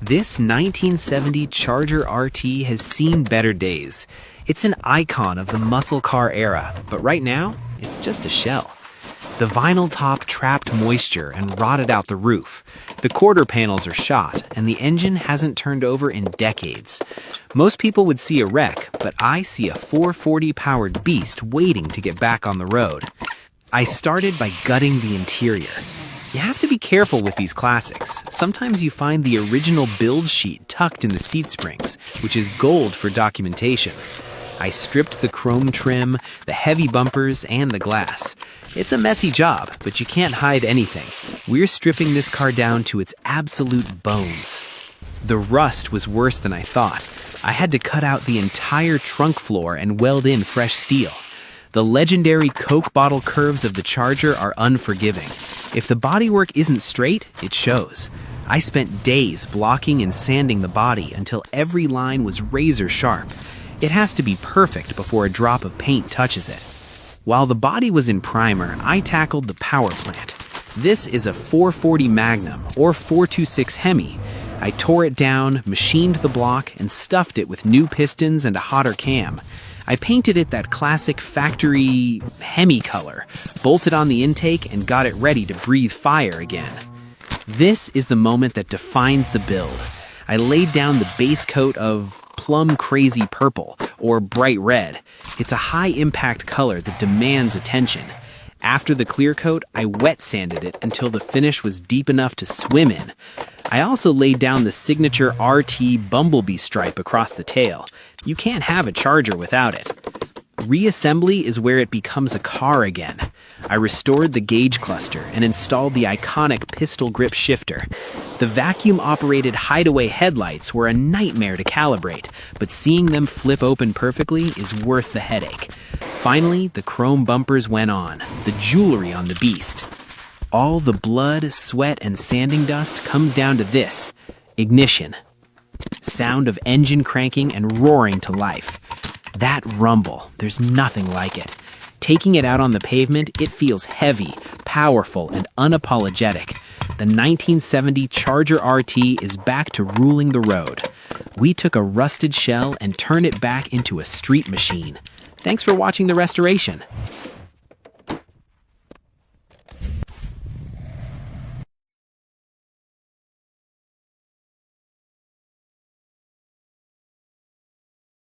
This 1970 Charger RT has seen better days. It's an icon of the muscle car era, but right now, it's just a shell. The vinyl top trapped moisture and rotted out the roof. The quarter panels are shot, and the engine hasn't turned over in decades. Most people would see a wreck, but I see a 440-powered beast waiting to get back on the road. I started by gutting the interior. You have to be careful with these classics. Sometimes you find the original build sheet tucked in the seat springs, which is gold for documentation. I stripped the chrome trim, the heavy bumpers, and the glass. It's a messy job, but you can't hide anything. We're stripping this car down to its absolute bones. The rust was worse than I thought. I had to cut out the entire trunk floor and weld in fresh steel. The legendary Coke bottle curves of the Charger are unforgiving. If the bodywork isn't straight, it shows. I spent days blocking and sanding the body until every line was razor sharp. It has to be perfect before a drop of paint touches it. While the body was in primer, I tackled the power plant. This is a 440 Magnum or 426 Hemi. I tore it down, machined the block, and stuffed it with new pistons and a hotter cam. I painted it that classic factory Hemi color, bolted on the intake, and got it ready to breathe fire again. This is the moment that defines the build. I laid down the base coat of plum crazy purple, or bright red. It's a high-impact color that demands attention. After the clear coat, I wet sanded it until the finish was deep enough to swim in. I also laid down the signature RT Bumblebee stripe across the tail. You can't have a Charger without it. Reassembly is where it becomes a car again. I restored the gauge cluster and installed the iconic pistol grip shifter. The vacuum-operated hideaway headlights were a nightmare to calibrate, but seeing them flip open perfectly is worth the headache. Finally, the chrome bumpers went on, the jewelry on the beast. All the blood, sweat, and sanding dust comes down to this: ignition. Sound of engine cranking and roaring to life. That rumble, there's nothing like it. Taking it out on the pavement, it feels heavy, powerful, and unapologetic. The 1970 Charger RT is back to ruling the road. We took a rusted shell and turned it back into a street machine. Thanks for watching the restoration.